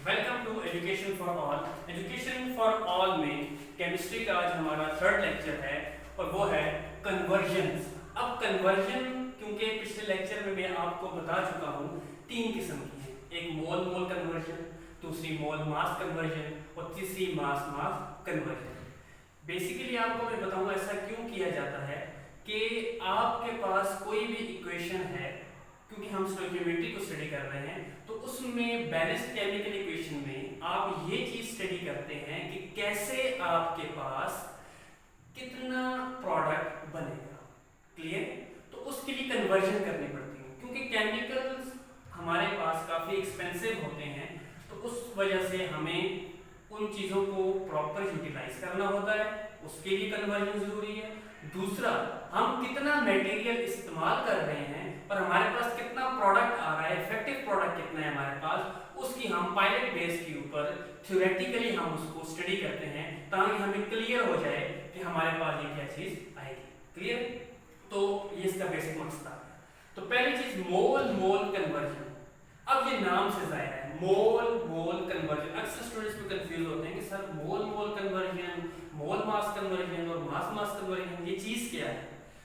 Welcome to education for all. Education for all में chemistry का आज हमारा थर्ड लेक्चर है और वो है कन्वर्जन्स। अब कन्वर्जन क्योंकि पिछले लेक्चर में मैं आपको बता चुका हूँ तीन किस्म की है, एक मोल मोल कन्वर्जन, दूसरी मोल मास कन्वर्जन और तीसरी मास मास कन्वर्जन। बेसिकली आपको मैं बताऊंगा ऐसा क्यों किया जाता है कि आपके पास कोई भी इक्वेशन है, क्योंकि हम स्टोइकियोमेट्री को स्टडी कर रहे हैं तो उसमें बैलेंस्ड केमिकल इक्वेशन में आप ये चीज स्टडी करते हैं कि कैसे आपके पास कितना प्रोडक्ट बनेगा। क्लियर? तो उसके लिए कन्वर्जन करनी पड़ती है, क्योंकि केमिकल्स हमारे पास काफी एक्सपेंसिव होते हैं तो उस वजह से हमें उन चीजों को प्रॉपर यूटिलाइज करना होता है, उसके लिए कन्वर्जन जरूरी है। दूसरा, हम कितना मटेरियल इस्तेमाल कर रहे हैं और हमारे पास कितना प्रोडक्ट आ रहा है, इफेक्टिव प्रोडक्ट कितना है हमारे पास, उसकी हम पायलट बेस के ऊपर थ्योरेटिकली हम उसको स्टडी करते हैं ताकि हमें क्लियर हो जाए कि हमारे पास ये क्या चीज आएगी। क्लियर? तो ये इसका बेसिक मकसद है। तो पहली चीज मोल मोल कन्वर्जन। अब ये नाम से जाहिर है, मोल मोल कन्वर्जन। अक्सर स्टूडेंट्स भी कंफ्यूज होते हैं कि सर मोल mole conversion, mole mass conversion और मास मास कन्वर्जन ये चीज क्या है?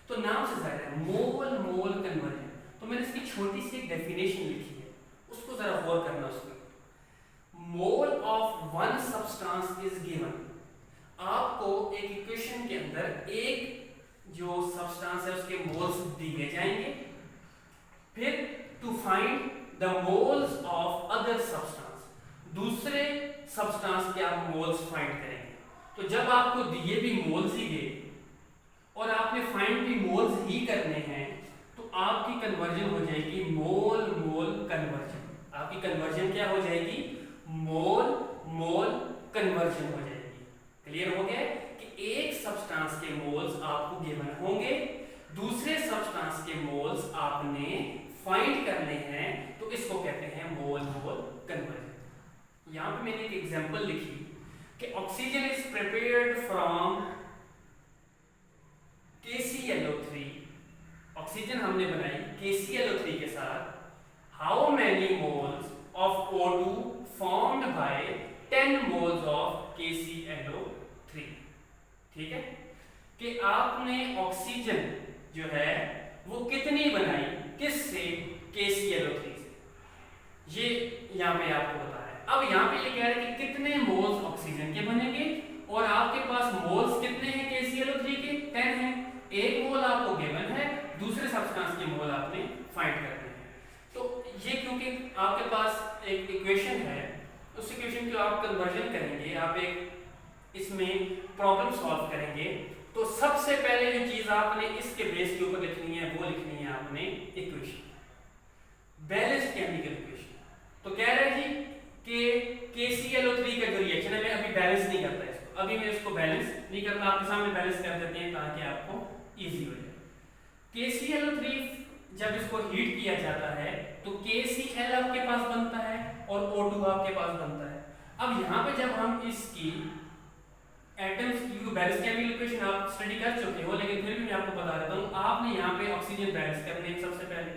तो नाम से जाहिर है मोल मोल कन्वर्जन। तो मैंने इसकी छोटी सी एक डेफिनेशन लिखी है, उसको जरा गौर करना। उसमें mole of one substance is given. आपको एक इक्वेशन के अंदर एक जो सब्सटेंस है उसके मोल्स दिए जाएंगे, फिर to find the moles of other substance, दूसरे सब्सटेंस के आप मोल्स फाइंड करेंगे। तो जब आपको दिए भी मोल्स ही गए और आपने फाइंड भी मोल्स ही करने हैं तो आपकी कन्वर्जन हो जाएगी मोल मोल कन्वर्जन। आपकी कन्वर्जन क्या हो जाएगी? मोल मोल कन्वर्जन हो जाएगी। क्लियर हो गया कि एक सब्सटेंस के मोल्स आपको गिवन होंगे, दूसरे सब्सटेंस के मोल्स आपने फाइंड करने हैं, तो इसको कहते हैं मोल मोल कन्वर्जन। यहां पे मैंने एक एग्जांपल लिखी कि oxygen is prepared from KClO3। Oxygen हमने बनाई KClO3 के साथ। How many moles of O2 formed by 10 moles of KClO3। ठीक है कि आपने ऑक्सीजन जो है वो कितनी बनाई, किससे? KClO3 से। ये यहां पे आपको बता रहा है। अब यहां पे ये कह रहा है कि कितने मोल्स ऑक्सीजन के बनेंगे और आपके पास मोल्स कितने हैं KClO3 के? 10 हैं। एक मोल आपको गिवन है, दूसरे सब्सटेंस के मोल आपने फाइंड करने हैं। तो ये क्योंकि आपके पास एक इक्वेशन है, उस इक्वेशन को आप कन्वर्जन करेंगे, आप एक इसमें प्रॉब्लम सॉल्व करेंगे, तो सबसे पहले जो चीज आपने इसके बेस के ऊपर लिखनी है वो लिखनी है आपने इक्वेशन, बैलेंस्ड केमिकल इक्वेशन। तो कह रहे हैं जी कि KClO3 का जो रिएक्शन है, मैं अभी बैलेंस नहीं करता इसको, अभी मैं इसको बैलेंस नहीं करता, आपके सामने बैलेंस कर देते हैं ताकि आपको इजी हो जाए। KClO3 जब इसको हीट किया जाता है तो KCl आपके पास बनता है और O2 आपके पास बनता है। अब यहाँ पे जब हम इसकी एटम्स की बैलेंस केमिकल इक्वेशन आप स्टडी कर चुके हो, लेकिन फिर भी मैं आपको बता देता हूँ, आपने यहाँ पे ऑक्सीजन बैलेंस करने हैं सबसे पहले।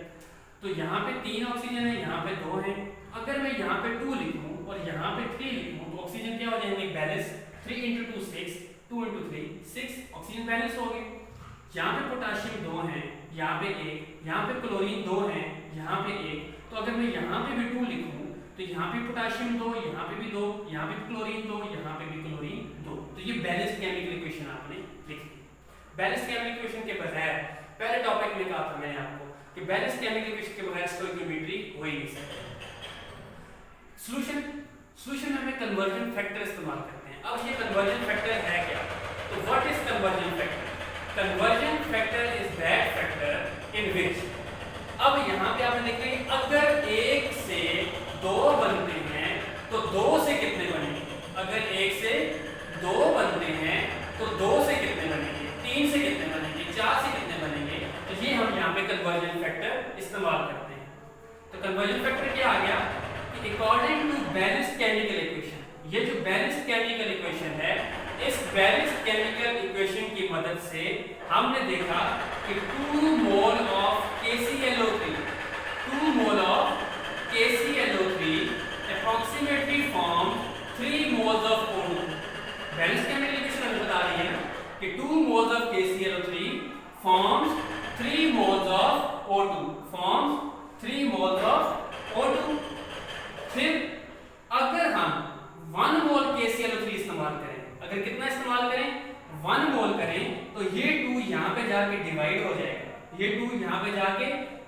तो यहाँ पे 3 ऑक्सीजन है, यहाँ पे 2 है। अगर मैं यहाँ पे 2 लिखूं और यहाँ पे 3 लिखूं तो ऑक्सीजन क्या हो जाएंगे? बैलेंस। 3 × 2 6, 2 × 3 6, ऑक्सीजन बैलेंस हो गए। यहाँ पे पोटेशियम 2 है, यहाँ पे 1, यहाँ पे क्लोरीन 2 है, यहाँ पे 1। तो अगर मैं यहाँ पे भी 2 लिखूं तो यहाँ पे पोटेशियम 2, यहाँ पे भी 2, यहाँ पे भी क्लोरीन 2, यहाँ पे भी क्लोरीन 2। तो ये बैलेंस्ड केमिकल इक्वेशन आपने लिखी। बैलेंस्ड केमिकल इक्वेशन के बगैर, पहले टॉपिक में कहा था मैंने आपको कि बैलेंस्ड केमिकल इक्वेशन के बगैर स्टोइकियोमेट्री हो ही नहीं सकती। सॉल्यूशन में हमें कन्वर्जन फैक्टर इस्तेमाल करते हैं। अब ये कन्वर्जन फैक्टर है क्या? तो what is conversion factor? Conversion factor is that factor in which, अब यहाँ पे आप लिख रहे हैं अगर 1 से 2 बनते हैं तो 2 से कितने बनेंगे? अगर 1 से 2 बनते हैं तो 2 से कितने बनेंगे? 3 से कितने बनेंगे? 4 से कितने बनेंगे? तो ये हम यहाँ पे कन्वर्जन फैक्टर इस्तेमाल करते हैं। तो कन्वर्जन फैक्टर क्या आ गया कि according to balanced chemical equation, ये जो बैलेंस्ड केमिकल इक्वेशन है, इस बैलेंस्ड केमिकल इक्वेशन की मदद से हमने देखा कि 2 mole of KClO3 upon approximately form 3 moles of O2. Balance chemical equation हमें बता रही है कि 2 moles of KClO3 forms 3 moles of O2. forms 3 moles of O2. फिर अगर हम 1 मोल KClO3 इस्तेमाल करें, अगर कितना इस्तेमाल करें 1 मोल करें, तो ये 2 यहाँ पे जाके डिवाइड हो जाएगा, ये 2 यहाँ पे जाके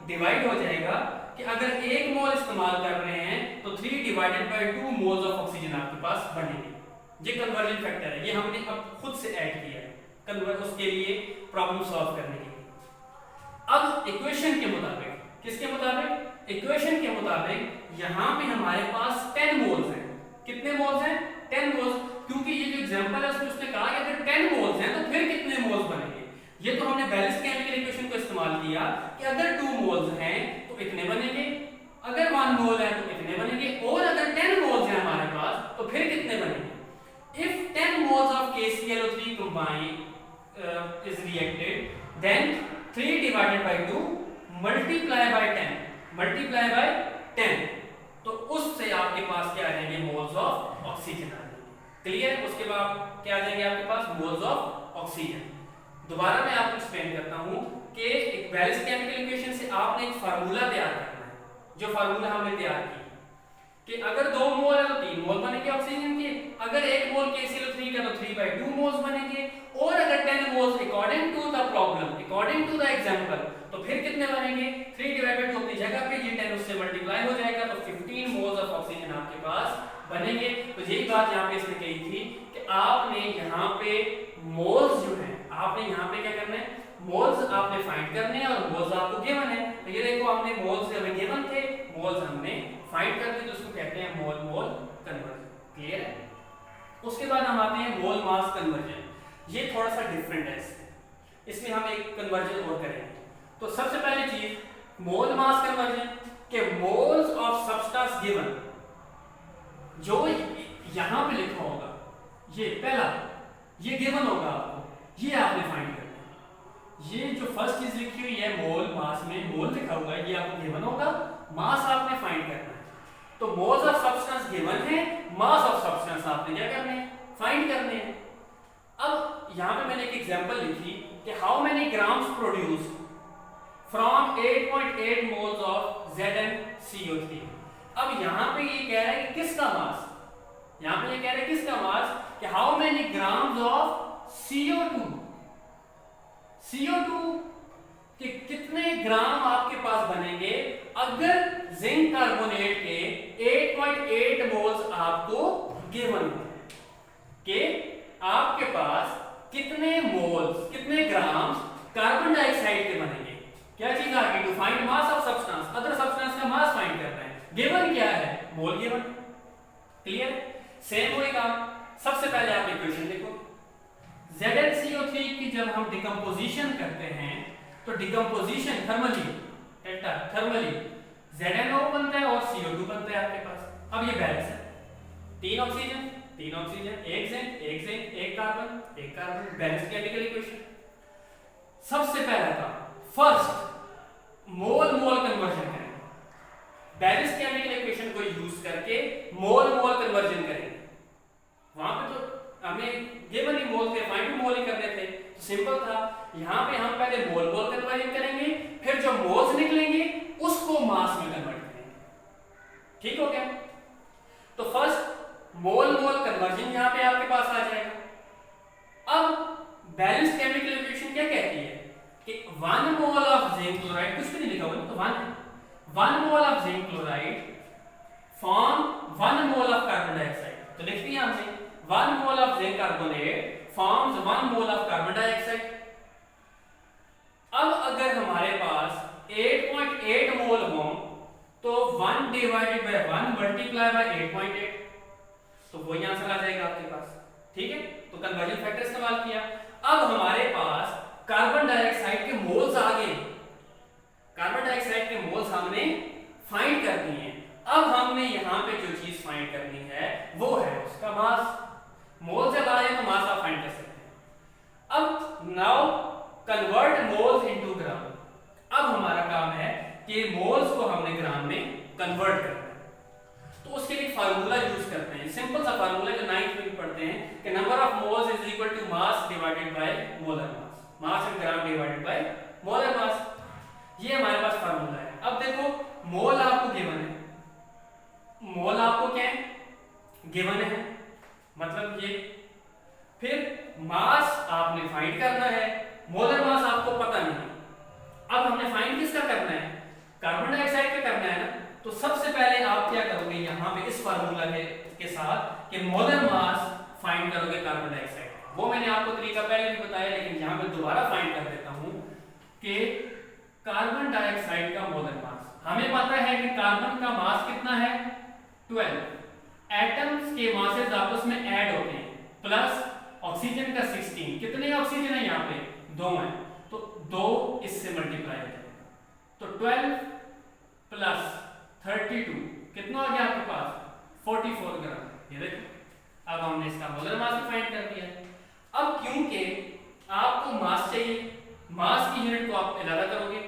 डिवाइड हो जाएगा कि अगर 1 मोल इस्तेमाल कर रहे हैं तो 3 divided by 2 moles of oxygen आपके पास बनेंगे। ये कन्वर्जन फैक्टर है, ये हमने अब खुद से ऐड किया है कन्वर्ट उसके लिए प्रॉब्लम सॉल्व करने के लिए। अब इक्वेशन के मुताबिक, किसके मुताबिक? इक्वेशन के मुताबिक यहाँ पे हमारे पास 10 मोल्स हैं। कितने मोल्स हैं? 10 मोल्स, क्योंकि ये जो एग्जांपल है उसमें उसने कहा कि अगर 10 मोल्स हैं तो फिर कितने मोल्स बनेंगे। ये तो हमने बैलेंस केमिकल इक्वेशन को इस्तेमाल किया कि अगर 2 मोल्स हैं तो इतने बनेंगे, अगर 1 मोल है तो इतने बनेंगे, और अगर 10 मोल्स हैं हमारे पास तो फिर कितने बनेंगे। If 10 moles of KClO3 combined is reacted, then 3 divided by 2 multiply by 10, multiply by 10, तो उससे आपके पास क्या आ जाएंगे? मोल्स ऑफ ऑक्सीजन आ जाएंगे। क्लियर? उसके बाद क्या आ जाएंगे आपके पास? Moles of oxygen. दोबारा मैं आपको एक्सप्लेन करता हूं कि एक बैलेंस केमिकल इक्वेशन से आपने एक फार्मूला तैयार करना है, जो फार्मूला हमने तैयार किया कि अगर 2 मोल है तो 3 मोल बनेंगे ऑक्सीजन के, अगर 1 मोल KClO3 का तो 3/2 मोल्स बनेंगे, और अगर 10 moles according to the problem, according to the example, तो फिर कितने बनेंगे? 3/2 अपनी जगह पे, ये 10 उससे मल्टीप्लाई हो जाएगा, तो 15 मोल्स ऑफ ऑक्सीजन आपके पास बनेंगे। तो यही बात यहाँ पे इसने कही थी कि आपने यहाँ पे मोल्स जो है, आपने यहाँ पे क्या करना है? मोल्स आपने फाइंड करने हैं, और मोल्स आपको गिवन है। तो ये देखो हमने मोल्स हमें गिवन थे, मोल्स हमने फाइंड कर दिए, तो उसको कहते हैं मोल मोल कन्वर्जन। क्लियर है? उसके बाद हम आते हैं मोल मास कन्वर्जन। ये थोड़ा सा डिफरेंट है, इसमें हम एक कन्वर्जन और करेंगे। तो सबसे पहली चीज मोल मास कन्वर्जन के मोल्स ऑफ सब्सटेंस गिवन, जो यहां पे लिखा होगा, ये पहला ये गिवन होगा आपको, ये आपने फाइंड करना है। ये जो फर्स्ट चीज लिखी हुई है मोल मास में, मोल लिखा हुआ है, ये आपको गिवन होगा, मास आपने फाइंड करना है। तो मोल्स ऑफ सब्सटेंस गिवन है, मास ऑफ सब्सटेंस आपने क्या करने हैं? फाइंड करने हैं। अब यहां पे मैंने एक एग्जांपल लिखी कि how many grams produced from 8.8 moles of ZnCO3। अब यहां पे ये कह रहा है कि किसका मास, यहां पे ये कह रहा है किसका मास, कि how many grams of CO2 कि कितने ग्राम आपके पास बनेंगे अगर जिंक कार्बोनेट के 8.8 मोल्स आपको गिवन हो, कि आपके पास कितने मोल्स, कितने ग्राम्स कार्बन डाइऑक्साइड के बनेंगे। क्या चीज आ गई? To find mass of substance, other substance का मास फाइंड करना है। गिवन क्या है? मोल गिवन। क्लियर? सेम वही काम। सबसे पहले आप इक्वेशन देखो, ZnCO3 की जब हम डिकम्पोजिशन करते हैं तो डिकम्पोजिशन थर्मली ZnO बनता है और CO2 बनता है आपके पास। अब ये बैलेंस है, 3 oxygen 1 zinc 1 carbon, balance chemical equation. सबसे पहला काम फर्स्ट मोल मोल कन्वर्जन करेंगे, बैलेंस केमिकल इक्वेशन को यूज करके मोल मोल कन्वर्जन करेंगे। वहां पे तो हमें गिवन ही मोल थे, फाइंड मोल ही करने थे, तो सिंपल था। यहां पे हम पहले मोल मोल कन्वर्जन करेंगे, फिर जो मोल्स निकलेंगे उसको मास में कन्वर्ट करेंगे। ठीक हो गया? तो फर्स्ट मोल मोल कन्वर्जन यहां पे आपके पास आ जाएगा। अब बैलेंस केमिकल इक्वेशन क्या कहती है कि 1 मोल ऑफ जिंक क्लोराइड, कुछ भी नहीं लिखा हुआ तो 1 mole of zinc chloride form 1 mole of carbon dioxide. तो लिख दिया हमने 1 mole of zinc carbonate forms 1 mole of carbon dioxide. अब अगर हमारे पास 8.8 मोल हो तो 1 डिवाइडेड बाय 1 मल्टीप्लाई बाय 8.8, तो वही आंसर आ जाएगा आपके पास। ठीक है? तो कन्वर्जन फैक्टर इस्तेमाल किया। अब हमारे पास कार्बन डाइऑक्साइड के मोल्स आ गए, कार्बन डाइऑक्साइड के मोल्स हमने फाइंड कर दिए हैं। अब हमने यहां पे जो चीज फाइंड करनी है वो है उसका मास। मोल जब आ जाए तो मास आप फाइंड कर सकते हैं। अब now convert moles into gram. अब हमारा काम है कि मोल्स को हमने ग्राम में कन्वर्ट करना है। तो उसके लिए फार्मूला यूज करते हैं, सिंपल सा फार्मूला जो 9th में भी पढ़ते हैं कि number of moles is equal to mass divided by molar mass, mass in gram divided by molar mass. ये हमारे पास फार्मूला है। अब देखो मोल आपको गिवन है, मोल आपको क्या है गिवन है, मतलब ये, फिर मास आपने फाइंड करना है, मोलर मास आपको पता नहीं। अब हमने फाइंड किसका करना है, कार्बन डाइऑक्साइड का करना है ना। तो सबसे पहले आप क्या करोगे यहाँ पे इस फार्मूला के साथ कि मोलर मास फाइंड करोगे कार्बन डाइऑक्साइड, वो मैंने आपको तरीका पहले भी बताया, लेकिन यहाँ पे दोबारा फाइंड कर देता हूँ कि कार्बन डाइऑक्साइड का मोलर मास। हमें पता है कि कार्बन का मास कितना है 12, एटम्स के मासेस आपस में ऐड होते हैं, प्लस ऑक्सीजन का 16, कितने ऑक्सीजन है यहाँ पे 2 है, तो 2 इससे मल्टीप्लाई हो जाएगा, तो 12 प्लस 32 कितना हो गया आपके पास 44 ग्राम। ये देखो अब हमने इसका मोलर मास फाइंड कर दिया है। अब क्योंकि आपको मास चाहिए, मास की यूनिट को आप इलादा करोगे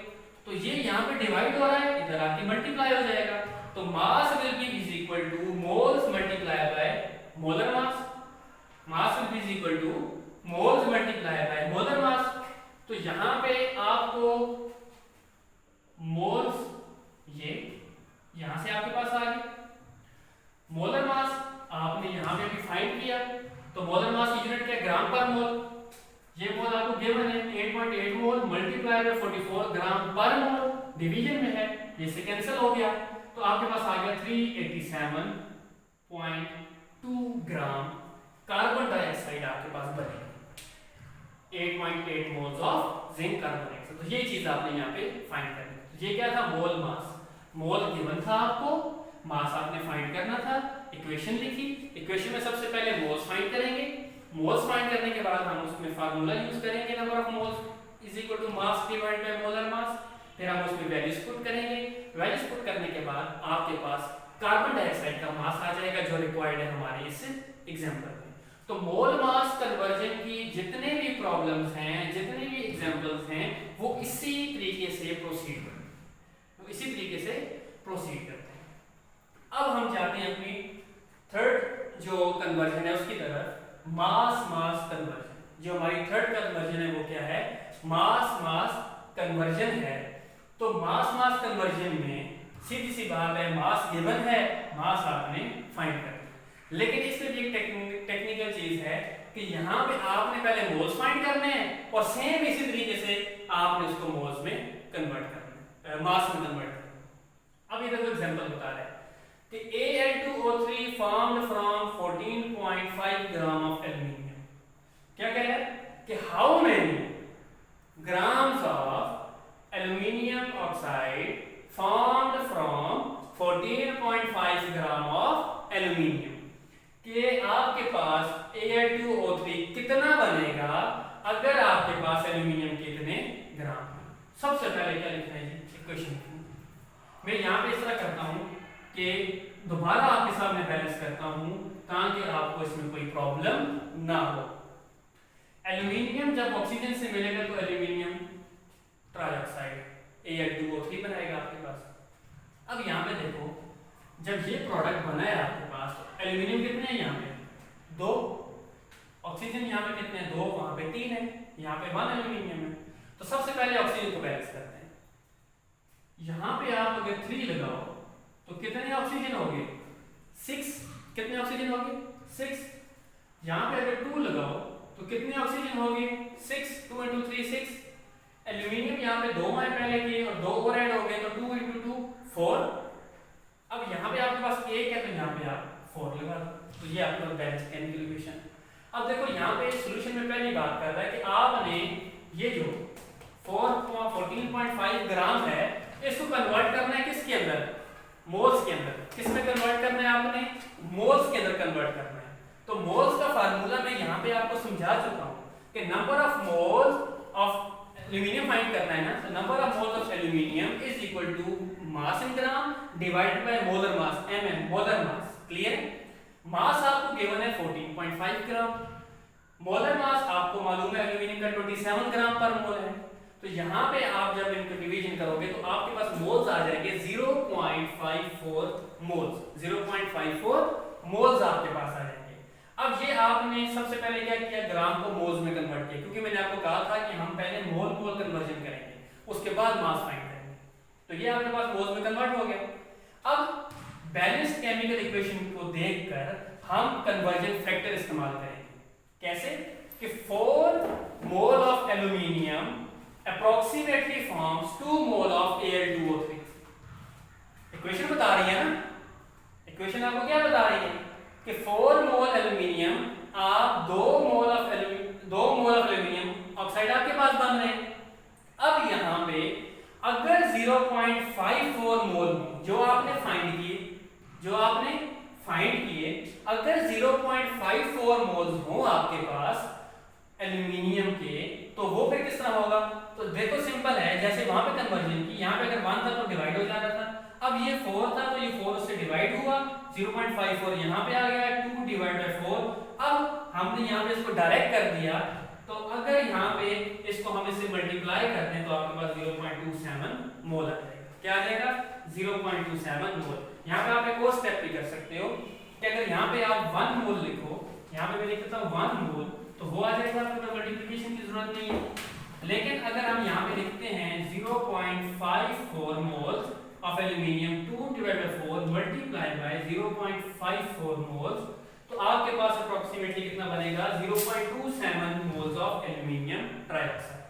तो ये यहाँ पे डिवाइड हो रहा है, इधर आके मल्टीप्लाई हो जाएगा, तो mass will be is equal two moles multiply by molar mass, mass will be is equal two moles multiply by molar मास। तो यहाँ पे आपको मोल्स ये यहां से आपके पास आ गए, मोलर मास आपने यहां पे भी फाइंड किया, तो मोलर मास की यूनिट क्या ग्राम पर मोल, ये मोल आपको गिवन है 8.8 मोल मल्टीप्लाई बाय 44 ग्राम पर मोल, डिवीजन में है, ये से कैंसिल हो गया, तो आपके पास आ गया 387.2 ग्राम कार्बन डाइऑक्साइड आपके पास बनेगा, 8.8 moles of zinc carbon dioxide. तो ये चीज आपने यहाँ पे फाइंड करनी। तो ये क्या था मोल मास, मोल गिवन था आपको, मास आपने फाइंड करना था, इक्वेशन लिखी, इक्वेशन में सबसे पहले मोल्स फाइंड करेंगे, मोल्स फाइंड करने के बाद हम उसमें फार्मूला यूज करेंगे number of moles is equal to mass divided by molar mass, फिर हम उसमें वैल्यूज पुट करेंगे, वैल्यूज पुट करने के बाद आपके पास कार्बन डाइऑक्साइड का मास आ जाएगा जो रिक्वायर्ड है हमारे इस एग्जांपल में। तो मोल मास कन्वर्जन की जितने भी प्रॉब्लम्स हैं, जितने भी एग्जांपल्स हैं, वो इसी तरीके से प्रोसीड करते हैं, इसी तरीके से प्रोसीड करते हैं। अब हम जाते हैं अपनी थर्ड जो कन्वर्जन है उसकी तरफ, मास मास कन्वर्जन। जो हमारी थर्ड कन्वर्जन है वो क्या है, मास मास कन्वर्जन है। तो मास मास कन्वर्जन में सीधी सी बात है, मास गिवन है, मास आपने फाइंड करना, लेकिन इसमें भी एक टेक्निकल चीज है कि यहाँ पे आपने पहले मोल्स फाइंड करने हैं और सेम इसी तरीके से आपने उसको मोल्स में कन्वर्ट करना है, मास में कन्वर्ट करना है। अब इधर एग्जांपल बता रहा है कि Al2O3 formed from 14.5 gram of aluminium. क्या कह रहा है कि how many grams of aluminium oxide formed from 14.5 gram of aluminium, कि आपके पास Al2O3 कितना बनेगा अगर आपके पास एल्यूमिनियम के इतने ग्राम है। सबसे पहले क्या लिखना है जी, इक्वेशन मैं यहाँ पे इस तरह करता हूँ कि दोबारा आपके सामने बैलेंस करता हूँ ताकि आपको इसमें कोई प्रॉब्लम ना हो। एल्यूमिनियम जब ऑक्सीजन से मिलेगा तो एल्यूमिनियम ट्राइऑक्साइड Al2O3 बनाएगा आपके पास। अब यहाँ पे देखो जब ये प्रोडक्ट बना है आपके पास तो एल्यूमिनियम कितने हैं यहाँ पे 2, ऑक्सीजन यहाँ पे कितने हैं 2, वहां पे 3 है, यहाँ पे 1 एल्यूमिनियम है। तो सबसे पहले ऑक्सीजन को बैलेंस करते हैं। यहाँ पे आप अगर 3 लगाओ तो कितने ऑक्सीजन हो गए 6, कितने ऑक्सीजन हो गए 6। यहाँ पे अगर 2 लगाओ तो कितने ऑक्सीजन हो गए 6, 2 into 3 6। एल्यूमिनियम यहाँ पे 2 है पहले के और 2 और ऐड हो गए तो 2 into 2 4। अब यहाँ पे आपके पास 1 है तो यहाँ पे आप 4 लगा दो, तो ये आपका बैलेंस केमिकल इक्वेशन। अब देखो यहाँ पे सॉल्यूशन में पहली बात कर रहा है कि आपने ये जो 14.5 ग्राम है इसको कन्वर्ट करना है किसके अंदर, मोल्स के अंदर। किसमें कन्वर्ट करना है आपने, मोल्स के अंदर कन्वर्ट करना है। तो मोल्स का फार्मूला मैं यहाँ पे आपको समझा चुका हूँ कि number of moles of aluminium find करना है ना, तो number of moles of aluminium is equal to mass in gram divided by molar mass mm, molar mass. Clear है। मास आपको गिवन है 14.5 ग्राम, मोलर मास आपको मालूम है एल्यूमिनियम का 27 ग्राम पर मोल है। तो यहाँ पे आप जब इनको डिवीजन करोगे तो आपके पास मोल्स आ जाएंगे 0.54 मोल्स, 0.54 मोल्स आपके पास आ जाएंगे। अब ये आपने सबसे पहले क्या किया, ग्राम को मोल्स में कन्वर्ट किया, क्योंकि मैंने आपको कहा था कि हम पहले मोल मोल कन्वर्जन करेंगे, उसके बाद मास फाइंड करेंगे। तो ये आपके पास मोल्स में कन्वर्ट हो गया। अब बैलेंस्ड केमिकल इक्वेशन को देखकर हम कन्वर्जन फैक्टर इस्तेमाल करेंगे। कैसे कि 4 mole of aluminium approximately forms 2 mole of Al2O3। Equation बता रही है ना, इक्वेशन आपको क्या बता रही है कि 4 मोल एल्यूमिनियम आप 2 मोल ऑफ एल्यूमिनियम ऑक्साइड आपके पास बन रहे हैं। अब यहाँ पे अगर 0.54 मोल जो आपने फाइंड किए अगर 0.54 मोल्स हो आपके पास एल्यूमिनियम के, तो वो फिर किस तरह होगा। तो देखो सिंपल है, जैसे वहां पे कन्वर्जन की, यहाँ पे अगर 1 था तो डिवाइड हो जाता था, अब ये 4 था तो ये 4 उससे डिवाइड हुआ, 0.54 यहाँ पे आ गया, 2 डिवाइड बाय 4। अब हमने यहाँ पे इसको डायरेक्ट कर दिया, तो अगर यहाँ पे इसको हम इससे मल्टीप्लाई करते हैं तो आपके पास 0.27 मोल आ जाएगा। क्या आ जाएगा, 0.27 मोल। यहाँ पे आप एक और स्टेप भी कर सकते हो कि अगर यहाँ पे आप 1 मोल लिखो, यहाँ पे मैं लिख देता हूँ 1 मोल, तो वो आ जाएगा, आपको मल्टीप्लिकेशन की जरूरत नहीं है। लेकिन अगर हम यहाँ पे लिखते हैं 0.54 moles of aluminium 2 divide by 4 multiply by 0.54 moles, तो आपके पास अप्रोक्सीमेटली कितना बनेगा, 0.27 मोल्स ऑफ एल्यूमिनियम ट्राइऑक्साइड।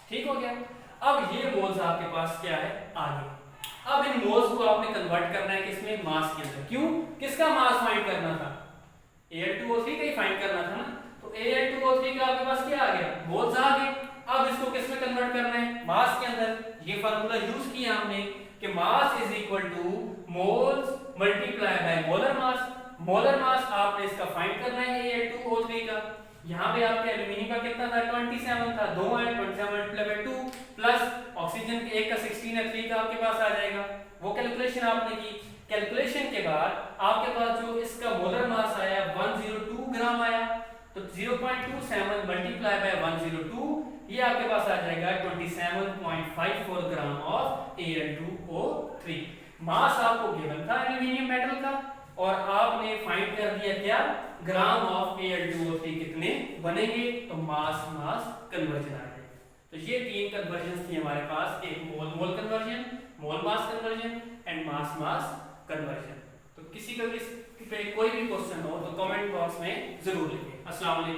ठीक हो गया। अब ये मोल्स आपके पास क्या है, आगे अब इन मोल्स को आपने कन्वर्ट करना है किसमें, मास के अंदर। क्यों, किसका मास फाइंड करना था, Al2O3 का ही फाइंड करना था ना। तो Al2O3 का आपके पास क्या आ गया, मोल्स आ गए। अब इसको किस में कन्वर्ट करना है, मास के अंदर। ये फार्मूला यूज किया हमने कि mass is equal two moles multiply by molar mass. Molar mass आपने इसका फाइंड करना है Al2O3 का। यहाँ पे आपके एल्यूमिनियम का कितना था, 27 था, 2 है, 27 मल्टीप्लाई बाय 2 प्लस ऑक्सीजन के 1 का 16 है, 3 का आपके पास आ जाएगा। वो कैलकुलेशन आपने की, कैलकुलेशन के बाद आपके पास जो इसका मोलर मास आया 102 ग्राम आया। तो 0.27 मल्टीप्लाई बाय 102, ये आपके पास आ जाएगा 27.54 ग्राम ऑफ Al2O3। मास आपको गिवन था एल्यूमिनियम मेटल का, और आपने फाइंड कर दिया क्या, ग्राम ऑफ Al2O3 कितने बनेंगे, तो मास मास कन्वर्जन आ जाएगा। तो ये 3 कन्वर्जन थी हमारे पास, एक mole mole conversion, mole mass conversion and mass mass conversion. तो किसी का इस पे कोई भी क्वेश्चन हो तो कमेंट बॉक्स में जरूर लिखिए। अस्सलाम वालेकुम।